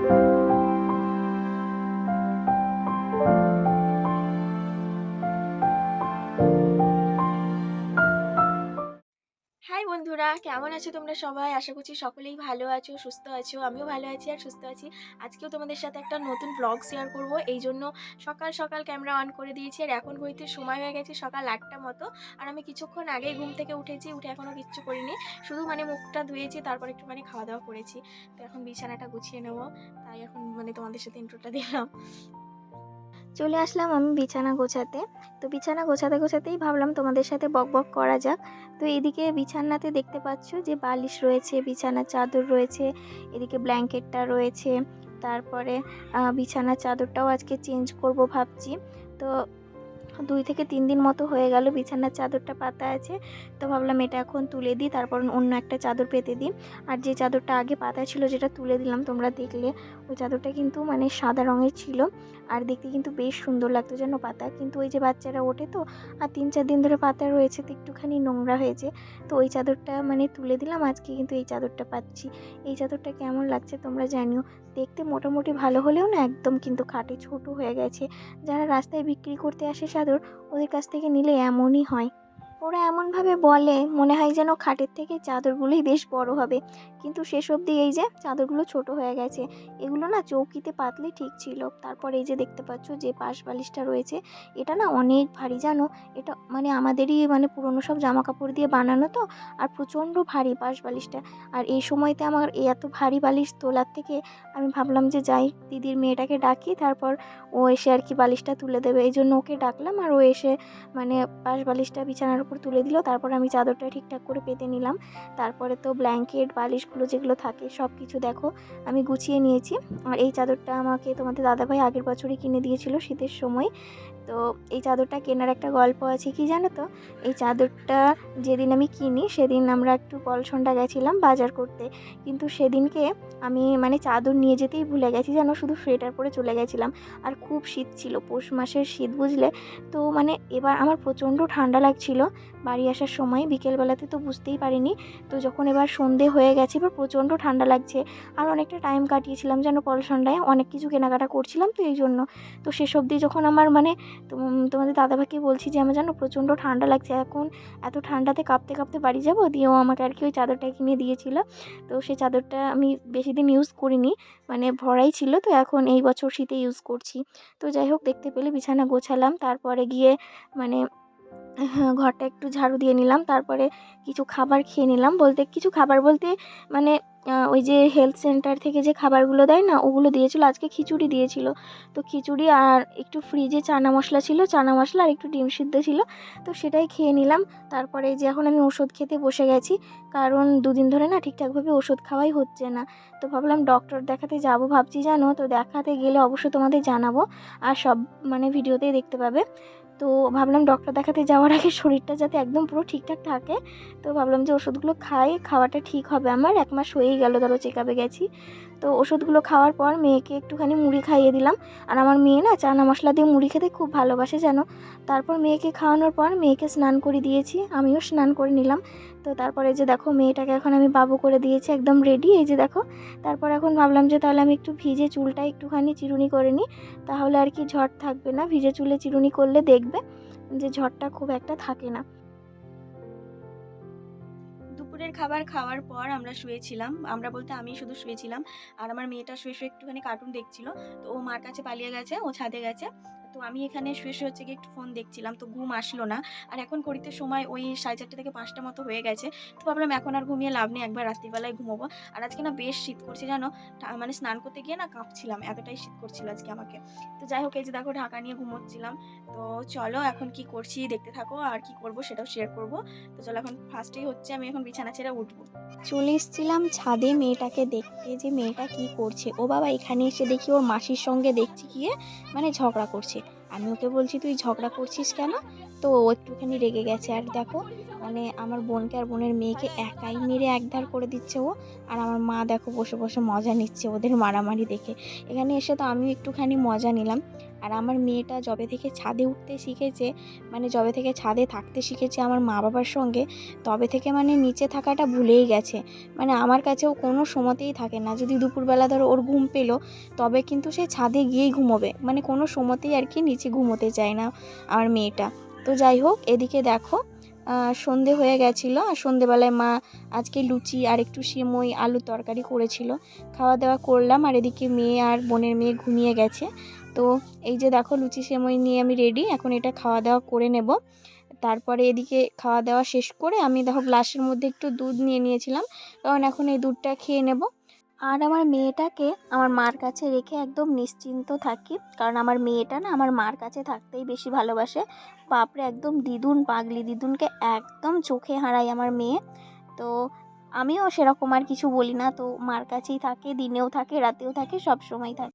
High বন্ধুরা, কেমন আছো তোমরা সবাই? আশা করছি সকলেই ভালো আছো, সুস্থ আছো। আমিও ভালো আছি আর সুস্থ আছি। আজকেও তোমাদের সাথে একটা নতুন ব্লগ শেয়ার করব। এই জন্য সকাল সকাল ক্যামেরা অন করে দিয়েছি। আর এখন ঘড়িতে সময় হয়ে গেছে সকাল ৮টা মতো। আর আমি কিছুক্ষণ আগেই ঘুম থেকে উঠেছি, উঠে এখনও কিচ্ছু করিনি, শুধু মুখটা ধুয়েছি, তারপর একটুখানি খাওয়া দাওয়া করেছি। তো এখন বিছানাটা গুছিয়ে নেবো, তাই এখন তোমাদের সাথে ইন্ট্রোটা দিলাম। চলে আসলাম আমি বিছানা গোছাতে। তো বিছানা গোছাতে গোছাতেই ভাবলাম তোমাদের সাথে বকবক করা যাক। তো এদিকে বিছানাতে দেখতে পাচ্ছ যে বালিশ রয়েছে, বিছানার চাদর রয়েছে, এদিকে ব্ল্যাঙ্কেটটা রয়েছে। তারপরে বিছানার চাদরটাও আজকে চেঞ্জ করব ভাবছি। তো 2 থেকে 3 দিন মতো হয়ে গেল বিছানার চাদরটা পাতা আছে। তো ভাবলাম এটা এখন তুলে দিই, তারপর অন্য একটা চাদর পেতে দিই। আর যে চাদরটা আগে পাতা ছিল, যেটা তুলে দিলাম তোমরা দেখলে, ওই চাদরটা কিন্তু সাদা রঙের ছিল। আর দেখতে কিন্তু বেশ সুন্দর লাগতো যেন পাতা। কিন্তু ওই যে বাচ্চারা ওঠে তো, আর 3-4 দিন ধরে পাতা রয়েছে, তো একটুখানি নোংরা হয়েছে। তো ওই চাদরটা তুলে দিলাম। আজকে কিন্তু এই চাদরটা পাচ্ছি। এই চাদরটা কেমন লাগছে তোমরা জানিও। দেখতে মোটামুটি ভালো হলেও একদম কিন্তু খাটে ছোট হয়ে গেছে। যারা রাস্তায় বিক্রি করতে আসে চাদর, ওদের কাছ থেকে নিলে এমনই হয়। ওরা এমনভাবে বলে মনে হয় যেন খাটের থেকে চাদরগুলোই বেশ বড় হবে, কিন্তু শেষ অবধি এই যে চাদরগুলো ছোট হয়ে গেছে। এগুলো চৌকিতে পাতলে ঠিক ছিল। তারপর এই যে দেখতে পাচ্ছ যে পাশ বালিশটা রয়েছে, এটা অনেক ভারী জানো। এটা আমাদেরই পুরনো সব জামা কাপড় দিয়ে বানানো তো, আর প্রচণ্ড ভারী পাশ বালিশটা। আর এই সময়তে আমার এই এত ভারী বালিশ তোলার থেকে আমি ভাবলাম যে যাই, দিদির মেয়েটাকে ডাকি, তারপর ও এসে আর কি বালিশটা তুলে দেবে। এই জন্য ওকে ডাকলাম, আর ও এসে পাশ বালিশটা বিছানার উপর তুলে দিল। তারপর আমি চাদরটা ঠিকঠাক করে পেতে নিলাম। তারপরে তো ব্ল্যাঙ্কেট বালিশগুলো যেগুলো থাকে সব কিছু দেখো আমি গুছিয়ে নিয়েছি। আর এই চাদরটা আমাকে তোমাদের দাদাভাই আগের বছরই কিনে দিয়েছিল শীতের সময়। তো এই চাদরটা কেনার একটা গল্প আছে, কি জানো তো? এই চাদরটা যেদিন আমি কিনি সেদিন আমরা একটু পলসন্ডা গেছিলাম বাজার করতে, কিন্তু সেদিনকে আমি চাদর নিয়ে যেতেই ভুলে গেছি জানো, শুধু সোয়েটার পরে চলে গেছিলাম। আর খুব শীত ছিল, পৌষ মাসের শীত বুঝলে। তো এবার আমার প্রচণ্ড ঠান্ডা লাগছিল বাড়ি আসার সময়, বিকেলবেলাতে তো বুঝতেই পারিনি। তো যখন এবার সন্ধে হয়ে গেছে, এবার প্রচণ্ড ঠান্ডা লাগছে। আর অনেকটা টাইম কাটিয়েছিলাম যেন পলসন্ডায়, অনেক কিছু কেনাকাটা করছিলাম তো এই জন্য। তো শেষ অবধি যখন আমার তোমাদের দাদাভাইকে বলছি যে আমার জানো প্রচণ্ড ঠান্ডা লাগছে, এখন এত ঠান্ডাতে কাঁপতে কাঁপতে বাড়ি যাবো, দিয়ে ও আমাকে আর কি ওই চাদরটা কিনে দিয়েছিল। তো সেই চাদরটা আমি বেশি দিন ইউজ করিনি, ভরাই ছিল, তো এখন এই বছর শীতে ইউজ করছি। তো যাই হোক, দেখতে পেলে বিছানা গোছালাম, তারপরে গিয়ে মানে হ্যাঁ, ঘরটা একটু ঝাড়ু দিয়ে নিলাম। তারপরে কিছু খাবার খেয়ে নিলাম, বলতে কিছু খাবার বলতে মানে ওই যে হেলথ সেন্টার থেকে যে খাবারগুলো দেয় না, ওগুলো দিয়েছিল। আজকে খিচুড়ি দিয়েছিল। তো খিচুড়ি আর একটু ফ্রিজে চানা মশলা ছিল, চানা মশলা আর একটু ডিম সিদ্ধ ছিল, তো সেটাই খেয়ে নিলাম। তারপরে যে এখন আমি ওষুধ খেতে বসে গেছি, কারণ 2 দিন ধরে ঠিকঠাকভাবে ওষুধ খাওয়াই হচ্ছে না। তো ভাবলাম ডক্টর দেখাতে যাব ভাবছি জানো। তো দেখাতে গেলে অবশ্যই তোমাদের জানাবো, আর সব ভিডিওতেই দেখতে পাবে। তো ভাবলাম ডক্টর দেখাতে যাওয়ার আগে শরীরটা যাতে একদম পুরো ঠিকঠাক থাকে, তো ভাবলাম যে ওষুধগুলো খাই, খাওয়াটা ঠিক হবে। আমার 1 মাস হয়েই গেল ধরো চেকআপে গেছি। তো ওষুধগুলো খাওয়ার পর মেয়েকে একটুখানি মুড়ি খাইয়ে দিলাম। আর আমার মেয়ে চানা মশলা দিয়ে মুড়ি খেতে খুব ভালোবাসে জানো। তারপর মেয়েকে খাওয়ানোর পর মেয়েকে স্নান করে দিয়েছি, আমিও স্নান করে নিলাম। তো তারপরে যে দেখো মেয়েটাকে এখন আমি বাবু করে দিয়েছি, একদম রেডি, এই যে দেখো। তারপর এখন ভাবলাম যে তাহলে আমি একটু ভিজে চুলটা একটুখানি চিরুনি করে নিই, তাহলে আর কি ঝড় থাকবে না। ভিজে চুলে চিরুনি করলে দেখবে যে ঝড়টা খুব একটা থাকে না। দুপুরের খাবার খাওয়ার পর আমরা শুয়েছিলাম, আমরা বলতে আমি শুধু শুয়েছিলাম। আর আমার মেয়েটা শুয়ে শুয়ে একটুখানি কার্টুন দেখছিল। তো ও মার কাছে পালিয়ে গেছে, ও ছাদে গেছে। তো আমি এখানে শুয়ে শুয়ে হচ্ছে গিয়ে একটু ফোন দেখছিলাম, তো ঘুম আসলো না। আর এখন ঘড়িতে সময় ওই 4:30 থেকে 5টা মতো হয়ে গেছে। তো ভাবলাম এখন আর ঘুমিয়ে লাভ নেই, একবার রাত্রিবেলায় ঘুমোবো। আর আজকে বেশ শীত করছে জানো। স্নান করতে গিয়ে কাঁপছিলাম, এতটাই শীত করছিল আজকে আমাকে। তো যাই হোক, এই যে দেখো ঢাকা নিয়ে ঘুমোচ্ছিলাম। তো চলো এখন কি করছি দেখতে থাকো, আর কি করব সেটাও শেয়ার করব। তো চলো, এখন ফার্স্টেই হচ্ছে আমি এখন বিছানা ছেড়ে উঠবো। চলে এসেছিলাম ছাদে মেয়েটাকে দেখতে, যে মেয়েটা কি করছে। ও বাবা, এখানে এসে দেখি ওর মাসির সঙ্গে দেখছি গিয়ে ঝগড়া করছে। আমি ওকে বলছি তুই ঝগড়া করছিস কেন? তো ও একটুখানি রেগে গেছে। আর দেখো মানে আমার বোনকে আর বোনের মেয়েকে একাই মেরে একধার করে দিচ্ছে ও। আর আমার মা দেখো বসে বসে মজা নিচ্ছে ওদের মারামারি দেখে। এখানে এসে তো আমিও একটুখানি মজা নিলাম। আর আমার মেয়েটা যবে থেকে ছাদে উঠতে শিখেছে, মানে যবে থেকে ছাদে থাকতে শিখেছে আমার মা বাবার সঙ্গে, তবে থেকে মানে নিচে থাকাটা ভুলেই গেছে। মানে আমার কাছেও কোনো সময়তেই থাকে না। যদি দুপুরবেলা ধরো ওর ঘুম পেলো, তবে কিন্তু সে ছাদে গিয়েই ঘুমোবে, মানে কোনো সময়তেই আর কি নিচে ঘুমোতে চায় না আমার মেয়েটা। তো যাই হোক, এদিকে দেখো সন্ধে হয়ে গেছিলো, আর সন্ধেবেলায় মা আজকে লুচি আর একটু সিমই আলুর তরকারি করেছিল। খাওয়া দাওয়া করলাম, আর এদিকে মেয়ে আর বোনের মেয়ে ঘুমিয়ে গেছে। তো এই যে দেখো লুচি সেমই নিয়ে আমি রেডি, এখন এটা খাওয়া দাওয়া করে নেব। তারপরে এদিকে খাওয়া দাওয়া শেষ করে আমি দেখো গ্লাসের মধ্যে একটু দুধ নিয়ে নিয়েছিলাম, কারণ এখন এই দুধটা খেয়ে নেব। আর আমার মেয়েটাকে আমার মার কাছে রেখে একদম নিশ্চিন্ত থাকি, কারণ আমার মেয়েটা না আমার মার কাছে থাকতেই বেশি ভালোবাসে। বাপরে, একদম দিদুন পাগলি, দিদুনকে একদম চোখে হারাই আমার মেয়ে। তো আমিও সেরকম আর কিছু বলি না, তো মার কাছেই থাকে, দিনেও থাকে রাতেও থাকে, সব সময় থাকে।